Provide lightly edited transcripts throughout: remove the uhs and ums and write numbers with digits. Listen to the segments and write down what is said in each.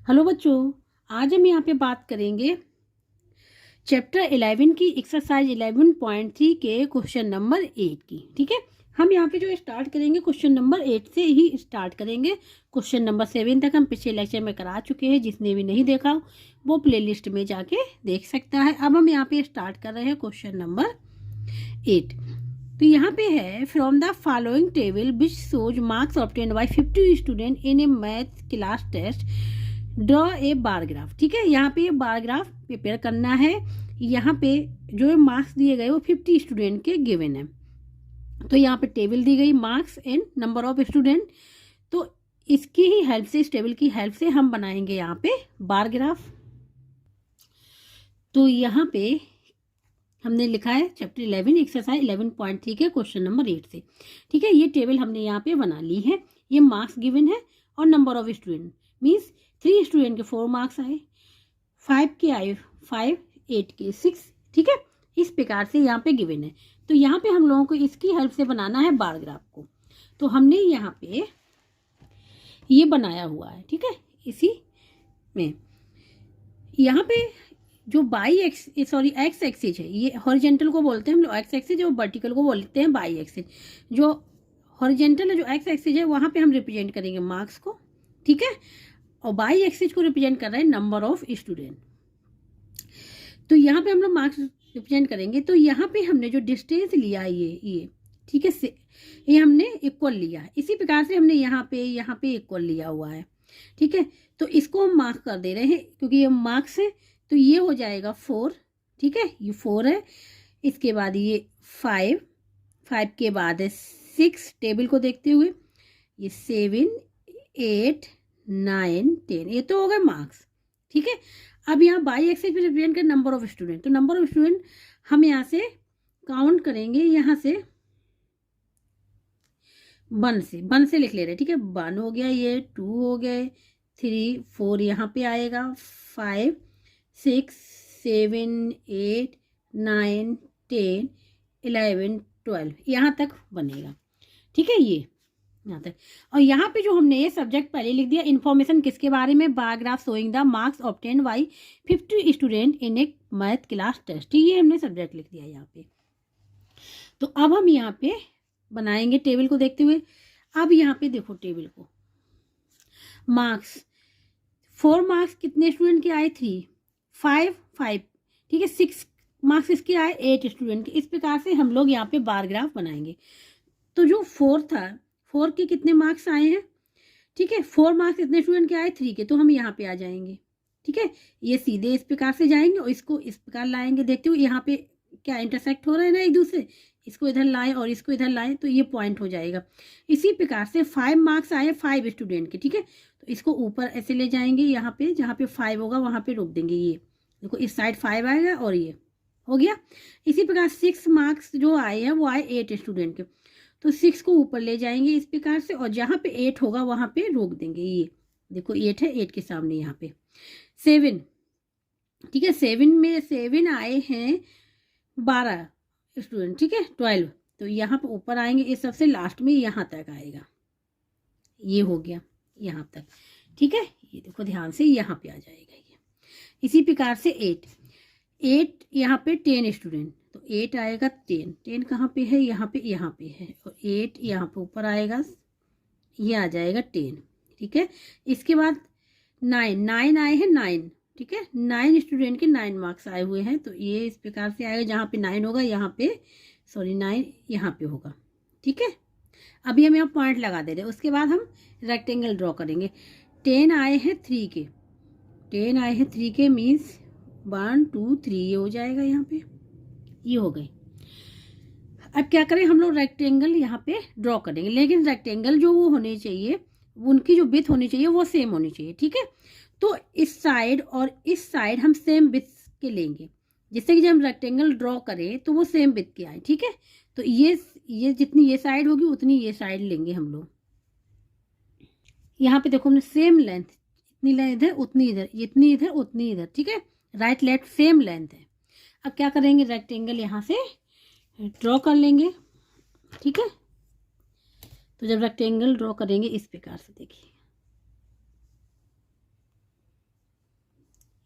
Hello बच्चों, आज हम यहाँ पे बात करेंगे चैप्टर 11 की एक्सरसाइज 11.3 के क्वेश्चन नंबर 8 की। ठीक है, हम यहाँ पे जो स्टार्ट करेंगे क्वेश्चन नंबर 8 से ही स्टार्ट करेंगे। क्वेश्चन नंबर 7 तक हम पिछले लेक्चर में करा चुके हैं। जिसने भी नहीं देखा वो प्लेलिस्ट में जाके देख सकता है। अब हम यहाँ पे स्टार्ट कर रहे हैं क्वेश्चन नंबर 8। तो यहाँ पे है, from the following table which shows marks obtained by 50 student in a math class test draw a bar graph. ठीक है, यहाँ पे बार ग्राफ प्रिपेयर करना है। यहाँ पे जो मार्क्स दिए गए वो 50 स्टूडेंट के गिवन है। तो यहाँ पे टेबल दी गई marks and number of student. तो इसकी ही हेल्प से, इस टेबल की हेल्प से हम बनाएंगे यहाँ पे बार ग्राफ। तो यहाँ पे हमने लिखा है चैप्टर 11 एक्सरसाइज 11.3 के क्वेश्चन नंबर 8 से। ठीक है, ये टेबल हमने यहाँ पे बना ली है। ये मार्क्स गिवन है और number of student means 3 student के 4 मार्क्स आए, 5 के आए 5, 8 के 6। ठीक है, इस प्रकार से यहाँ पे गिवन है। तो यहाँ पे हम लोगों को इसकी हेल्प से बनाना है बार ग्राफ को। तो हमने यहाँ पे ये बनाया हुआ है। ठीक है, इसी में यहाँ पे जो एक्स एक्सिस है, ये हॉरिजेंटल को बोलते हैं हम लोग एक्स एक्सिस, जो वर्टिकल को बोलते हैं बाई एक्सिस। जो हॉरिजेंटल है, जो एक्स एक्सिस है, वहाँ पे हम रिप्रेजेंट करेंगे मार्क्स को। ठीक है, और बाई एक्सिस को रिप्रेजेंट कर रहे हैं नंबर ऑफ स्टूडेंट। तो यहाँ पे हम लोग मार्क्स रिप्रेजेंट करेंगे। तो यहाँ पे हमने जो डिस्टेंस लिया ये ठीक है, ये हमने इक्वल लिया। इसी प्रकार से हमने यहाँ पे इक्वल लिया हुआ है। ठीक है, तो इसको हम मार्क कर दे रहे हैं क्योंकि ये मार्क्स है। तो ये हो जाएगा 4। ठीक है, ये 4 है। इसके बाद ये 5 के बाद है 6 टेबल को देखते हुए, ये 7, 8, 9, 10, ये तो हो गए मार्क्स। ठीक है, अब यहाँ बाई एक्सिस पे रिप्रेजेंट कर नंबर ऑफ स्टूडेंट। तो नंबर ऑफ स्टूडेंट हम यहाँ से काउंट करेंगे, यहाँ से 1 से लिख ले रहे। ठीक है, 1 हो गया, ये 2 हो गए, 3, 4 यहाँ पे आएगा, 5, 6, 7, 8, 9, 10, 11, 12 यहाँ तक बनेगा। ठीक है, ये यहाँ तक। और यहाँ पे जो हमने ये सब्जेक्ट पहले लिख दिया, इन्फॉर्मेशन किसके बारे में, bar graph showing the marks obtained by 50 student in a math class test. ये हमने सब्जेक्ट लिख दिया यहाँ पे। तो अब हम यहाँ पे बनाएंगे टेबल को देखते हुए। अब यहाँ पे देखो टेबल को, मार्क्स 4 मार्क्स कितने स्टूडेंट के आए, 3, 5। ठीक है, 6 मार्क्स इसके आए 8 स्टूडेंट के। इस प्रकार से हम लोग यहाँ पे बार ग्राफ बनाएंगे। तो जो 4 था, 4 के कितने मार्क्स आए हैं। ठीक है, 4 मार्क्स इतने स्टूडेंट के आए 3 के, तो हम यहाँ पे आ जाएंगे। ठीक है, ये सीधे इस प्रकार से जाएंगे और इसको इस प्रकार लाएंगे। देखते हो यहाँ पे क्या इंटरसेक्ट हो रहा है ना एक दूसरे, इसको इधर लाएं और इसको इधर लाएं तो ये पॉइंट हो जाएगा। इसी प्रकार से 5 मार्क्स आए 5 स्टूडेंट के। ठीक है, तो इसको ऊपर ऐसे ले जाएंगे, यहाँ पे जहाँ पे 5 होगा वहाँ पे रोक देंगे। ये देखो, इस साइड 5 आएगा और ये हो गया। इसी प्रकार 6 मार्क्स जो आए हैं वो आए 8 स्टूडेंट के, तो 6 को ऊपर ले जाएंगे इस प्रकार से, और जहाँ पे 8 होगा वहाँ पे रोक देंगे। ये देखो 8 है, 8 के सामने यहाँ पे 7। ठीक है, 7 आए हैं 12 स्टूडेंट। ठीक है, 12। तो यहाँ पे ऊपर आएंगे, इस सबसे लास्ट में यहाँ तक आएगा। ये हो गया यहाँ तक। ठीक है, ये देखो ध्यान से यहाँ पे आ जाएगा ये। इसी प्रकार से 8 यहाँ पे 10 स्टूडेंट, तो 8 आएगा 10 कहाँ पे है, यहाँ पे है, और 8 यहाँ पे ऊपर आएगा, ये आ जाएगा 10। ठीक है, इसके बाद 9 आए हैं 9। ठीक है, 9 स्टूडेंट के 9 मार्क्स आए हुए हैं, तो ये इस प्रकार से आएगा, जहाँ पे 9 होगा यहाँ पे 9 यहाँ पे होगा। ठीक है, अभी हम यहाँ पॉइंट लगा दे रहे हैं। उसके बाद हम रेक्टेंगल ड्रॉ करेंगे। 10 आए हैं 3 के, 10 आए हैं 3 के मीन्स 1, 2, 3 ये हो जाएगा, यहाँ पे ये हो गई। अब क्या करें, हम लोग रेक्टेंगल यहाँ पे ड्रॉ करेंगे, लेकिन रेक्टेंगल जो वो होने चाहिए, उनकी जो विड्थ होनी चाहिए वो सेम होनी चाहिए। ठीक है, तो इस साइड और इस साइड हम सेम विड्थ के लेंगे, जिससे कि जब हम रेक्टेंगल ड्रॉ करें तो वो सेम विड्थ के आए। ठीक है, तो ये जितनी ये साइड होगी उतनी ये साइड लेंगे हम लोग। यहाँ पे देखो हमने सेम लेंथ, इतनी लेंथ इधर उतनी इधर, इतनी इधर उतनी इधर। ठीक है, राइट लेफ्ट सेम लेंथ है। अब क्या करेंगे, रेक्टेंगल यहाँ से ड्रॉ कर लेंगे। ठीक है, तो जब रेक्टेंगल ड्रॉ करेंगे इस प्रकार से, देखिए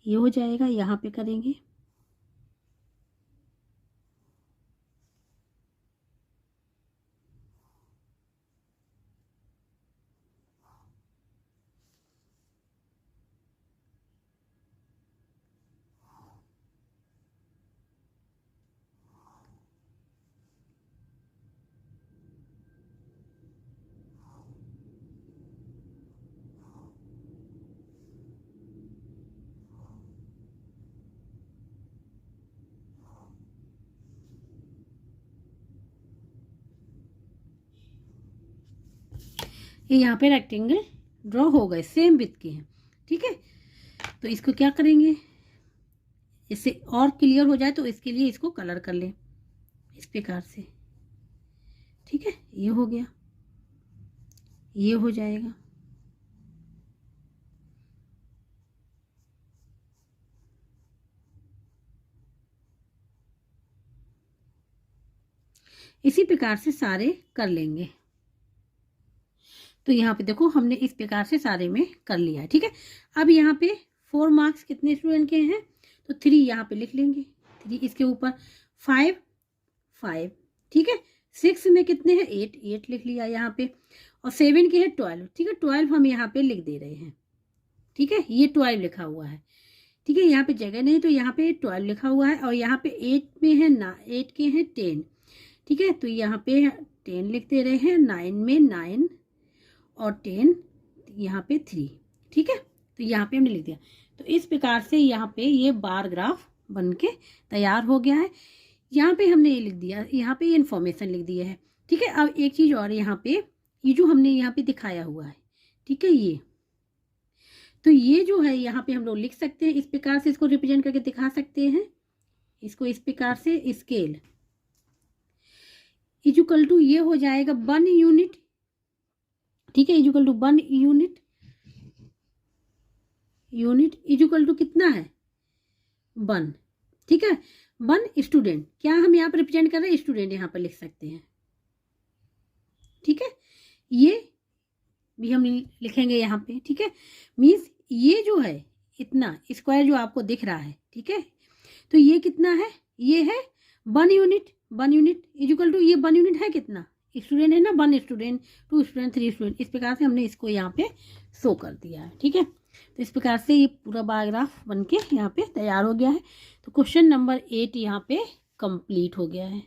ये हो जाएगा, यहाँ पे करेंगे। ये यहाँ पे रेक्टेंगल ड्रॉ हो गए, सेम विथ के हैं, ठीक है। तो इसको क्या करेंगे, इससे और क्लियर हो जाए तो इसके लिए इसको कलर कर लें इस प्रकार से, ठीक है। ये हो गया, ये हो जाएगा। इसी प्रकार से सारे कर लेंगे। तो यहाँ पे देखो हमने इस प्रकार से सारे में कर लिया है, ठीक है। अब यहाँ पे 4 मार्क्स कितने स्टूडेंट के हैं, तो 3 यहाँ पे लिख लेंगे, 3 इसके ऊपर, 5 5, ठीक है। 6 में कितने हैं, 8 लिख लिया यहाँ पे, और 7 के हैं 12, ठीक है। 12 हम यहाँ पे लिख दे रहे हैं, ठीक है। ये 12 लिखा हुआ है, ठीक है। यहाँ पे जगह नहीं तो यहाँ पे 12 लिखा हुआ है, और यहाँ पे 8 में है ना, 8 के हैं 10, ठीक है। तो यहाँ पे 10 लिख दे रहे हैं, 9 में 9 और 10 यहाँ पे 3, ठीक है। तो यहाँ पे हमने लिख दिया। तो इस प्रकार से यहाँ पे ये बार ग्राफ बन के तैयार हो गया है। यहाँ पे हमने ये लिख दिया, यहाँ पे ये इन्फॉर्मेशन लिख दिया है, ठीक है। अब एक चीज़ और, यहाँ पे ये जो हमने यहाँ पे दिखाया हुआ है, ठीक है, ये तो ये जो है यहाँ पे हम लोग लिख सकते हैं, इस प्रकार से इसको रिप्रेजेंट करके दिखा सकते हैं इसको, इस प्रकार से स्केल इक्वल टू ये हो जाएगा 1 यूनिट, ठीक है। Equal to 1 unit equal to कितना है, 1, ठीक है। 1 स्टूडेंट, क्या हम यहाँ पर रिप्रेजेंट कर रहे हैं, स्टूडेंट यहाँ पर लिख सकते हैं, ठीक है। ये भी हम लिखेंगे यहाँ पे, ठीक है। मीन्स ये जो है इतना स्क्वायर जो आपको दिख रहा है, ठीक है, तो ये कितना है, ये है 1 यूनिट। 1 यूनिट इक्वल टू ये 1 यूनिट है कितना, स्टूडेंट है ना, 1 स्टूडेंट, 2 स्टूडेंट, 3 स्टूडेंट, इस प्रकार से हमने इसको यहाँ पे शो कर दिया है, ठीक है। तो इस प्रकार से ये पूरा बायोग्राफ बन के यहाँ पे तैयार हो गया है। तो क्वेश्चन नंबर 8 यहाँ पे कंप्लीट हो गया है।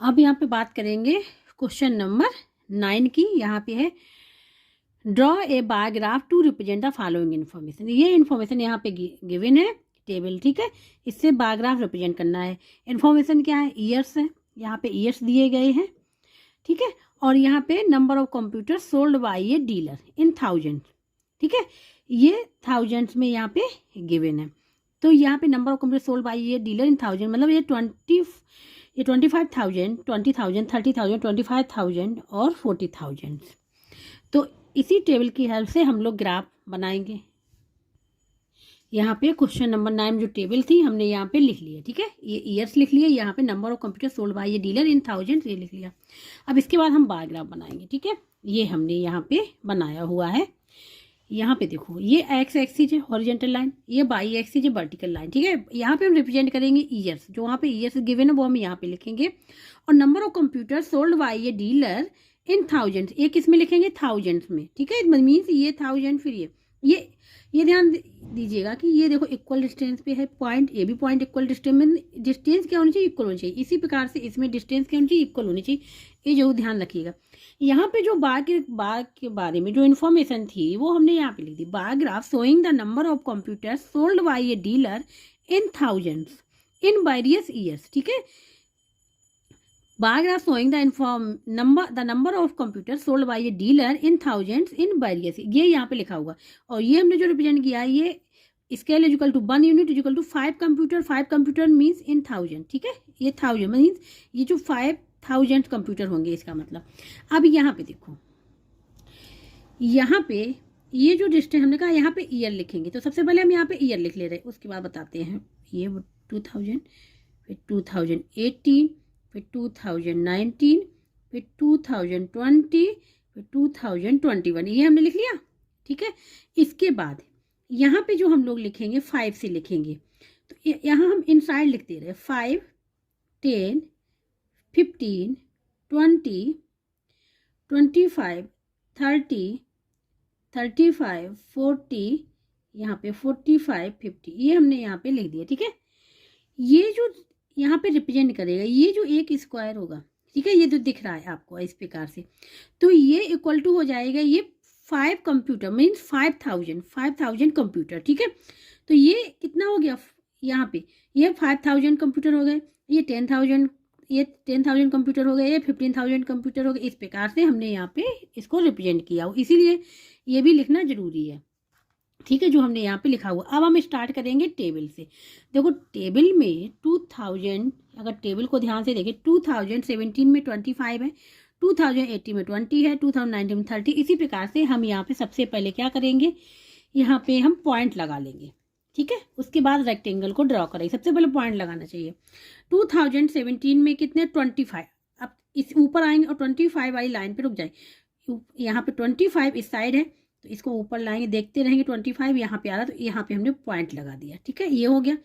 अब यहाँ पे बात करेंगे क्वेश्चन नंबर 9 की। यहाँ पे है draw a bar graph to represent the following information. ये इन्फॉर्मेशन यहाँ पे गिवन है टेबल, ठीक है। इससे बायोग्राफ रिप्रेजेंट करना है। इन्फॉर्मेशन क्या है, ईयर्स है, यहाँ पे ईयर्स दिए गए हैं, ठीक है। और यहाँ पे number of computer sold by a dealer in 1000, ठीक है। ये थाउजेंड्स में यहाँ पे गिवन है। तो यहाँ पे number of computer sold by a dealer in 1000 मतलब ये 25,000, 20,000, 30,000, 25,000 और 40,000। तो इसी टेबल की हेल्प से हम लोग ग्राफ बनाएंगे। यहाँ पे क्वेश्चन नंबर 9 जो टेबल थी हमने यहाँ पे लिख लिया, ठीक है। ये ईयर्स लिख लिया, यहाँ पे number of computer sold bye ये डीलर इन 1000 ये लिख लिया। अब इसके बाद हम बार ग्राफ बनाएंगे, ठीक है। ये हमने यहाँ पे बनाया हुआ है। यहाँ पे देखो ये एक्स एक्सिस है हॉरिजॉन्टल लाइन, ये बाई एक्सिस है वर्टिकल लाइन, ठीक है। यहाँ पे हम रिप्रेजेंट करेंगे ईयर्स, जो वहाँ पे ईयर्स गिवन है वो हम यहाँ पे लिखेंगे। और number of computer sold bye ये डीलर इन 1000, ये किस में लिखेंगे, 1000 में, ठीक है। मीन्स ये 1000 फिर ये ध्यान दीजिएगा कि ये देखो इक्वल डिस्टेंस पे है पॉइंट, ये भी पॉइंट इक्वल डिस्टेंस में, डिस्टेंस क्या होनी चाहिए, इक्वल होनी चाहिए। इसी प्रकार से इसमें डिस्टेंस क्या होनी चाहिए, इक्वल होनी चाहिए। ये जरूर ध्यान रखिएगा। यहाँ पे जो बार के बारे में जो इन्फॉर्मेशन थी वो हमने यहाँ पे लिख दी, bar graph showing the number of computer sold by a dealer in 1000 in various years, ठीक है। Bar graph showing the number of computer sold by a dealer in 1000 in various, ये यहाँ पे लिखा हुआ। और ये हमने जो रिप्रेजेंट किया है, ये scale equal to 1 unit equal to 5 computer means in 1000, ठीक है। ये 1000 मीन्स ये जो 5000 कंप्यूटर होंगे इसका मतलब। अब यहाँ पे देखो, यहाँ पे ये जो डिस्टेंस हमने कहा यहाँ पे ईयर लिखेंगे, तो सबसे पहले हम यहाँ पे ईयर लिख ले रहे हैं, उसके बाद बताते हैं। ये 2000, फिर 2018, फिर 2019, फिर 2020, फिर 2021, ये हमने लिख लिया, ठीक है। इसके बाद यहाँ पे जो हम लोग लिखेंगे 5 से लिखेंगे, तो यहाँ हम इनसाइड लिखते रहे 5, 10, 15, 20, 25, 30, 35, 40, यहाँ पे 45, 50, ये हमने यहाँ पे लिख दिया। ठीक है, ये जो यहाँ पे रिप्रेजेंट करेगा, ये जो एक स्क्वायर होगा, ठीक है, ये जो दिख रहा है आपको इस प्रकार से, तो ये इक्वल टू हो जाएगा ये 5 कंप्यूटर, मीन्स 5,000 कंप्यूटर। ठीक है, तो ये कितना हो गया यहाँ पे, ये 5,000 कंप्यूटर हो गए, ये 10,000 कंप्यूटर हो गए, ये 15,000 कंप्यूटर हो गए। इस प्रकार से हमने यहाँ पे इसको रिप्रेजेंट किया हो, इसीलिए ये भी लिखना जरूरी है। ठीक है, जो हमने यहाँ पे लिखा हुआ। अब हम स्टार्ट करेंगे टेबल से। देखो टेबल में 2000, अगर टेबल को ध्यान से देखें, 2017 में 25 है, 2018 में 20 है, 2019 में 30। इसी प्रकार से हम यहाँ पे सबसे पहले क्या करेंगे, यहाँ पे हम पॉइंट लगा लेंगे। ठीक है, उसके बाद रेक्टेंगल को ड्रॉ करेंगे। सबसे पहले पॉइंट लगाना चाहिए। 2017 में कितने, 25। अब इस ऊपर आएंगे और 25 वाली लाइन पे रुक जाए। यहाँ पे 25 इस साइड है, तो इसको ऊपर लाएंगे, देखते रहेंगे 25 यहाँ पे आ रहा, तो यहाँ पे हमने पॉइंट लगा दिया। ठीक है, ये हो गया।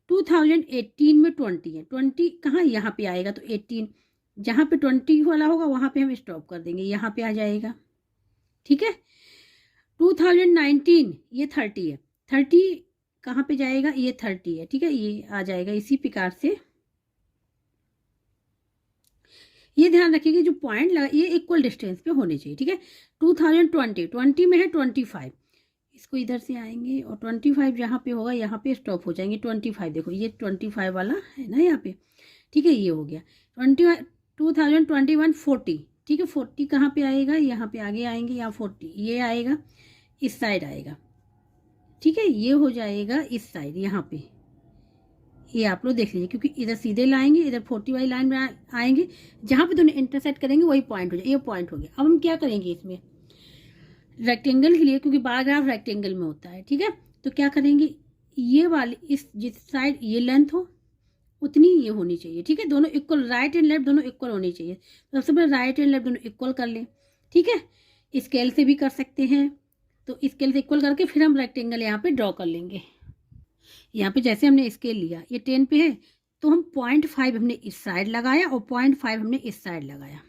2018 में 20 है, 20 कहाँ, यहाँ पे आएगा, तो 18 जहाँ पे 20 वाला होगा वहाँ पे हम स्टॉप कर देंगे, यहाँ पे आ जाएगा। ठीक है, 2019 ये 30 है, 30 कहाँ पे जाएगा, ये 30 है। ठीक है, ये आ जाएगा। इसी प्रकार से ये ध्यान रखिए कि जो पॉइंट लगा ये इक्वल डिस्टेंस पे होने चाहिए। ठीक है, 2020 में है 25, इसको इधर से आएंगे और 25 जहाँ पे होगा यहाँ पे स्टॉप हो जाएंगे। 25 देखो ये 25 वाला है ना यहाँ पे। ठीक है, ये हो गया। 2021 40। ठीक है, 40 कहाँ पे आएगा, यहाँ पे आगे आएंगे, यहाँ 40 ये आएगा, इस साइड आएगा। ठीक है, ये हो जाएगा इस साइड, यहाँ पे ये आप लोग देख लीजिए, क्योंकि इधर सीधे लाएंगे, इधर 40 वाली लाइन में आएंगे, जहाँ पे दोनों इंटरसेक्ट करेंगे वही पॉइंट हो जाए। ये पॉइंट हो गया। अब हम क्या करेंगे इसमें रेक्टेंगल के लिए, क्योंकि बार ग्राफ रेक्टेंगल में होता है। ठीक है, तो क्या करेंगे, ये वाली इस जिस साइड ये लेंथ हो उतनी ये होनी चाहिए। ठीक है, दोनों इक्वल, राइट एंड लेफ्ट दोनों इक्वल होनी चाहिए। तो सबसे पहले राइट एंड लेफ्ट दोनों इक्वल कर लें। ठीक है, स्केल से भी कर सकते हैं, तो स्केल से इक्वल करके फिर हम रेक्टेंगल यहाँ पे ड्रॉ कर लेंगे। यहाँ पे जैसे हमने स्केल लिया, ये 10 पे है, तो हम 0.5 हमने इस साइड लगाया और 0.5 हमने इस साइड लगाया।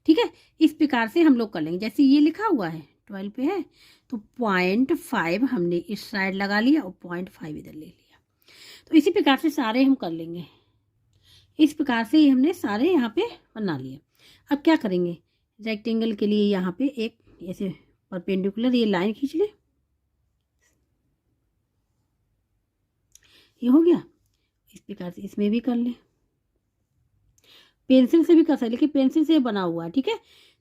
ठीक है, इस प्रकार से हम लोग कर लेंगे। जैसे ये लिखा हुआ है 12 पे है, तो 0.5 हमने इस साइड लगा लिया और 0.5 इधर ले लिया। तो इसी प्रकार से सारे हम कर लेंगे। इस प्रकार से ही हमने सारे यहाँ पे बना लिए। अब क्या करेंगे, रेक्टेंगल के लिए यहाँ पे एक ऐसे परपेंडिकुलर ये लाइन खींच ले, ये हो गया। इस प्रकार से इसमें भी कर ले, पेंसिल से भी कर सकते, लेकिन पेंसिल से बना हुआ है। ठीक है,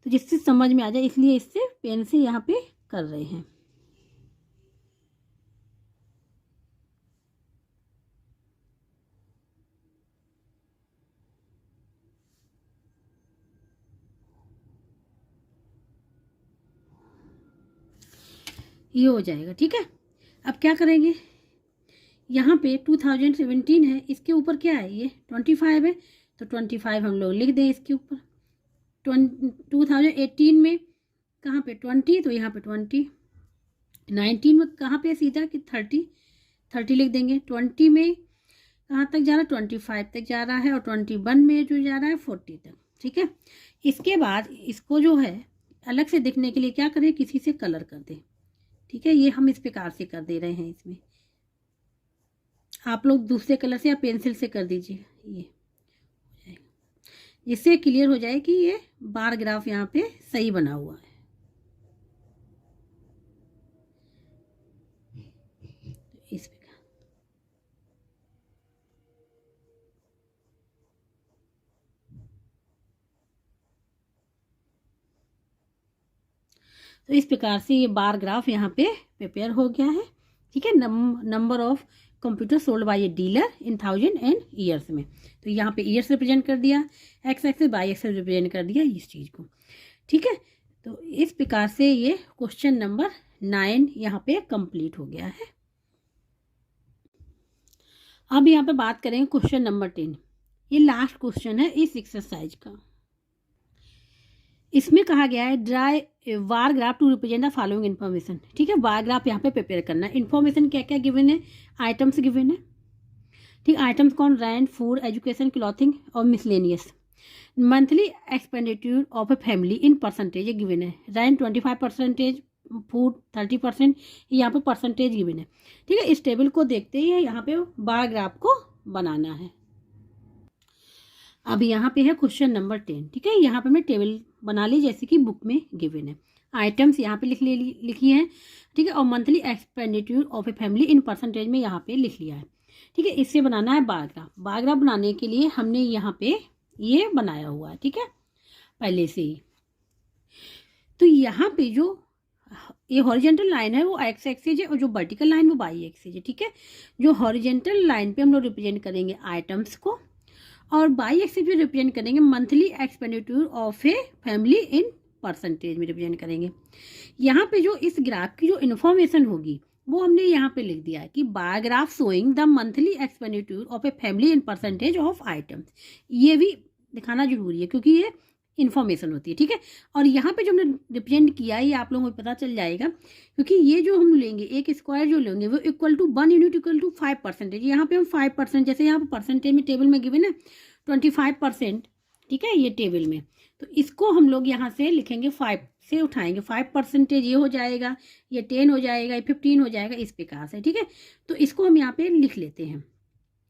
तो जिससे समझ में आ जाए इसलिए इससे पेन से यहाँ पे कर रहे हैं। ये हो जाएगा। ठीक है, अब क्या करेंगे, यहाँ पे 2017 है, इसके ऊपर क्या है, ये 25 है, तो 25 हम लोग लिख दें इसके ऊपर। 2018 में कहाँ पे 20, तो यहाँ पे 20। 19 में कहाँ पे सीधा कि 30 लिख देंगे। 20 में कहाँ तक जा रहा है, 25 तक जा रहा है, और 21 में जो जा रहा है 40 तक। ठीक है, इसके बाद इसको जो है अलग से दिखने के लिए क्या करें, किसी से कलर कर दें। ठीक है, ये हम इस प्रकार से कर दे रहे हैं। इसमें आप लोग दूसरे कलर से या पेंसिल से कर दीजिए, ये जिससे क्लियर हो जाए कि ये बार ग्राफ यहाँ पे सही बना हुआ है। इस प्रकार तो इस प्रकार से ये बार ग्राफ यहाँ पे प्रिपेयर हो गया है। ठीक है, number of computer sold by a dealer in 1000 and years में, तो यहाँ पे ईयर्स रिप्रेजेंट कर दिया, x axis y axis represent कर दिया इस चीज़ को। ठीक है, तो इस प्रकार से ये क्वेश्चन नंबर 9 यहाँ पे कंप्लीट हो गया है। अब यहाँ पे बात करेंगे क्वेश्चन नंबर 10। ये लास्ट क्वेश्चन है इस एक्सरसाइज का। इसमें कहा गया है draw bar graph to represent the following information. ठीक है, बार ग्राफ यहाँ पे प्रिपेयर करना है। इन्फॉर्मेशन क्या क्या गिवन है, आइटम्स गिवन है। ठीक, आइटम्स कौन, रेंट, फूड, एजुकेशन, क्लॉथिंग और miscellaneous. Monthly expenditure of a family in percentage given है। रेंट 25%, फूड 30%, यहाँ पे परसेंटेज गिवन है। ठीक है, इस टेबल को देखते ही यहाँ पे बार ग्राफ को बनाना है। अब यहाँ पे है क्वेश्चन नंबर 10। ठीक है, यहाँ पे मैं टेबल बना ली जैसे कि बुक में गिवन है। आइटम्स यहाँ पे लिखी है। ठीक है, और monthly expenditure of a family in percentage में यहाँ पे लिख लिया है। ठीक है, इससे बनाना है बार ग्राफ। बार ग्राफ बनाने के लिए हमने यहाँ पे ये बनाया हुआ है। ठीक है, पहले से ही। तो यहाँ पे जो ये हॉरिजेंटल लाइन है वो एक्स एक्सिस है और जो वर्टिकल लाइन वो वाई एक्सिस है। ठीक है, जो हॉरिजेंटल लाइन पे हम लोग रिप्रेजेंट करेंगे आइटम्स को और वाई एक्सिस पे रिप्रेजेंट करेंगे monthly expenditure of a family in percentage में रिप्रेजेंट करेंगे। यहाँ पे जो इस ग्राफ की जो इन्फॉर्मेशन होगी वो हमने यहाँ पे लिख दिया है कि बार graph showing the monthly expenditure of a family in percentage of items. ये भी दिखाना जरूरी है क्योंकि ये इन्फॉर्मेशन होती है। ठीक है, और यहाँ पे जो हमने रिप्रेजेंट किया है ये आप लोगों को पता चल जाएगा क्योंकि ये जो हम लेंगे एक स्क्वायर जो लेंगे वो equal to 1 unit equal to 5%। यहाँ पे हम 5%, जैसे यहाँ पे परसेंटेज में टेबल में गिवन है 25%। ठीक है, ये टेबल में, तो इसको हम लोग यहाँ से लिखेंगे 5 से उठाएंगे 5%, ये हो जाएगा, ये 10 हो जाएगा, ये 15 हो जाएगा, इस प्रकार से। ठीक है, तो इसको हम यहाँ पे लिख लेते हैं,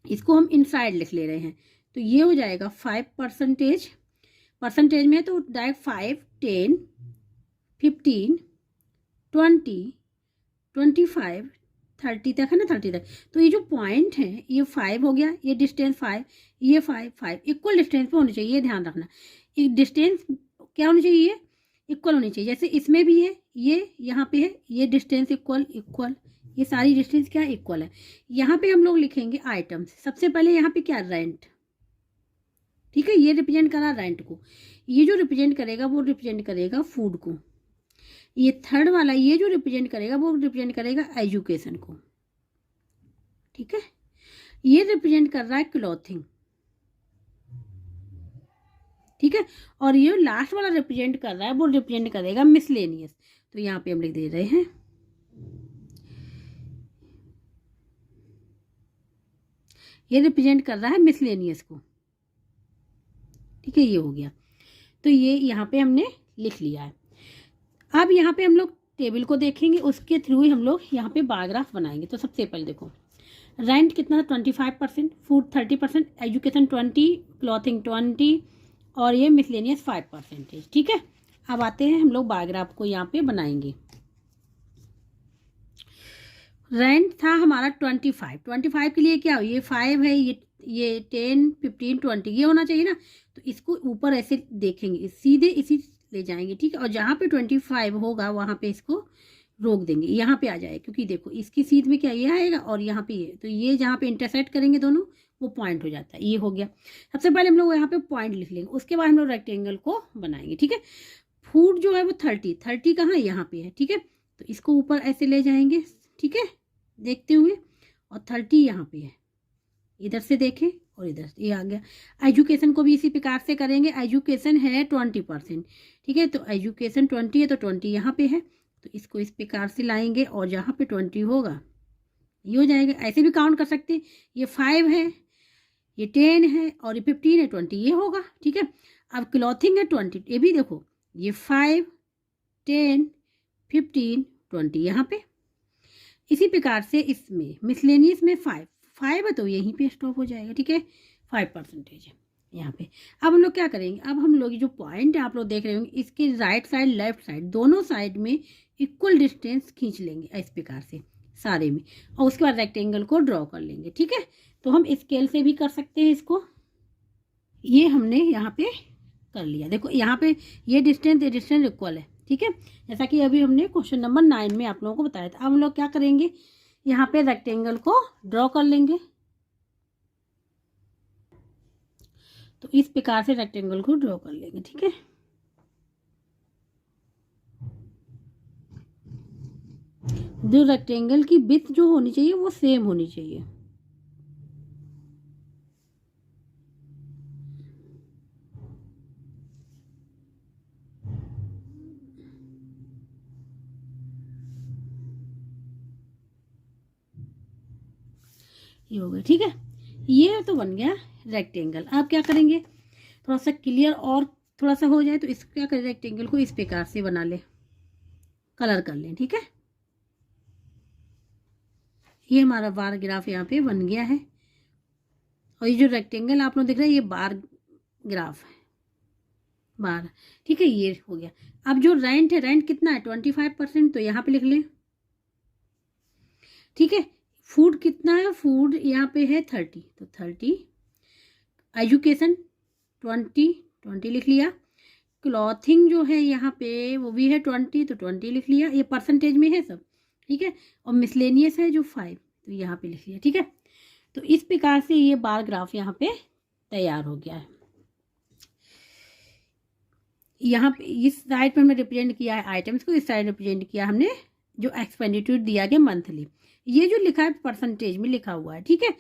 इसको हम इनसाइड लिख ले रहे हैं। तो ये हो जाएगा 5%, परसेंटेज में तो डायरेक्ट 5, 10, 15, 20, 25, 30 तक है ना, 30 तक। तो ये जो पॉइंट है ये 5 हो गया, ये डिस्टेंस 5, ये 5, 5 इक्वल डिस्टेंस पे होनी चाहिए, ये ध्यान रखना। एक डिस्टेंस क्या होनी चाहिए, इक्वल होनी चाहिए। जैसे इसमें भी है, ये यहाँ पे है, ये डिस्टेंस इक्वल, ये सारी डिस्टेंस क्या इक्वल है। यहाँ पे हम लोग लिखेंगे आइटम्स। सबसे पहले यहाँ पे क्या, रेंट। ठीक है, ये रिप्रेजेंट करा रेंट को, ये जो रिप्रेजेंट करेगा वो रिप्रेजेंट करेगा फूड को, ये थर्ड वाला ये जो रिप्रेजेंट करेगा वो रिप्रेजेंट करेगा एजुकेशन को। ठीक है, ये रिप्रेजेंट कर रहा है क्लॉथिंग। ठीक है, और ये लास्ट वाला रिप्रेजेंट कर रहा है वो रिप्रेजेंट करेगा मिसलेनियस। तो यहाँ पे हम लिख दे रहे हैं ये रिप्रेजेंट कर रहा है मिसलेनियस को। ठीक है, ये हो गया, तो ये यहाँ पे हमने लिख लिया है। अब यहाँ पे हम लोग टेबल को देखेंगे, उसके थ्रू ही हम लोग यहाँ पे बार ग्राफ बनाएंगे। तो सबसे पहले देखो, रेंट कितना था 25%, फूड 30%, एजुकेशन 20, क्लॉथिंग 20 और ये मिसलेनियस 5%। ठीक है, अब आते हैं हम लोग बार ग्राफ को यहाँ पे बनाएंगे। रेंट था हमारा 25 के लिए क्या हो, ये 5 है, ये 10, 15, 20 ये होना चाहिए ना। तो इसको ऊपर ऐसे देखेंगे, सीधे इसी ले जाएंगे। ठीक है, और जहाँ पे 25 होगा वहाँ पे इसको रोक देंगे, यहाँ पे आ जाए क्योंकि देखो इसकी सीध में क्या ये आएगा और यहाँ पे ये, तो ये जहाँ पे इंटरसेक्ट करेंगे दोनों वो पॉइंट हो जाता है। ये हो गया, सबसे पहले हम लोग यहाँ पे पॉइंट लिख लेंगे, उसके बाद हम लोग रेक्टेंगल को बनाएंगे। ठीक है, फूड जो है वो 30 कहाँ है, यहाँ पे है। ठीक है, तो इसको ऊपर ऐसे ले जाएंगे। ठीक है, देखते हुए, और 30 यहाँ पे है, इधर से देखें और इधर ये आ गया। एजुकेशन को भी इसी प्रकार से करेंगे, एजुकेशन है 20%। ठीक है, तो एजुकेशन 20 है तो 20 यहाँ पे है, तो इसको इस प्रकार से लाएंगे और जहाँ पे 20 होगा ये हो जाएगा। ऐसे भी काउंट कर सकते हैं, ये 5 है, ये 10 है और ये 15 है, 20 ये होगा। ठीक है, अब क्लॉथिंग है 20, ये भी देखो ये 5, 10, 15, 20 यहाँ पे। इसी प्रकार से इसमें मिसलेनियस में 5 है तो यहीं पे स्टॉप हो जाएगा। ठीक है, 5% है यहाँ पे। अब हम लोग क्या करेंगे, अब हम लोग जो पॉइंट है आप लोग देख रहे होंगे इसके राइट साइड लेफ्ट साइड दोनों साइड में इक्वल डिस्टेंस खींच लेंगे इस प्रकार से सारे में, और उसके बाद रेक्टेंगल को ड्रॉ कर लेंगे। ठीक है, तो हम स्केल से भी कर सकते हैं इसको, ये हमने यहाँ पे कर लिया। देखो यहाँ पे ये डिस्टेंस इक्वल है। ठीक है, जैसा कि अभी हमने क्वेश्चन नंबर 9 में आप लोगों को बताया था। अब हम लोग क्या करेंगे, यहाँ पे रेक्टेंगल को ड्रॉ कर लेंगे। तो इस प्रकार से रेक्टेंगल को ड्रॉ कर लेंगे। ठीक है, जो रेक्टेंगल की विड्थ जो होनी चाहिए वो सेम होनी चाहिए। ये हो गया, ठीक है। ये तो बन गया रेक्टेंगल। आप क्या करेंगे, थोड़ा सा क्लियर और थोड़ा सा हो जाए तो इसको क्या करें, रेक्टेंगल को इस प्रकार से बना ले, कलर कर लें, ठीक है। ये हमारा बार ग्राफ यहाँ पे बन गया है। और ये जो रेक्टेंगल आप लोग देख रहे हैं ये बार ग्राफ है, बार, ठीक है। ये हो गया। अब जो रेंट है, रेंट कितना है 25%, तो यहाँ पे लिख लें, ठीक है। फूड कितना है, फूड यहाँ पे है 30, तो 30। एजुकेशन 20 लिख लिया। क्लॉथिंग जो है यहाँ पे वो भी है 20, तो 20 लिख लिया, ये परसेंटेज में है सब, ठीक है। और मिसलेनियस है जो 5, तो यहाँ पे लिख लिया, ठीक है। तो इस प्रकार से ये बार ग्राफ यहाँ पे तैयार हो गया है। यहाँ पे इस साइड पर हमने रिप्रेजेंट किया है आइटम्स को, इस साइड रिप्रेजेंट किया हमने जो एक्सपेंडिचर दिया गया मंथली। ये जो लिखा है परसेंटेज में लिखा हुआ है, ठीक है।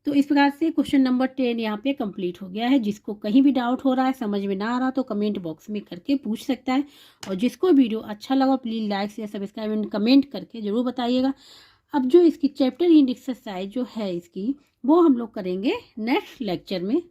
तो इस प्रकार से क्वेश्चन नंबर 10 यहाँ पे कंप्लीट हो गया है। जिसको कहीं भी डाउट हो रहा है, समझ में ना आ रहा, तो कमेंट बॉक्स में करके पूछ सकता है। और जिसको वीडियो अच्छा लगा please like share subscribe and comment करके ज़रूर बताइएगा। अब जो इसकी चैप्टर इंड एक्सरसाइज जो है इसकी, वो हम लोग करेंगे नेक्स्ट लेक्चर में।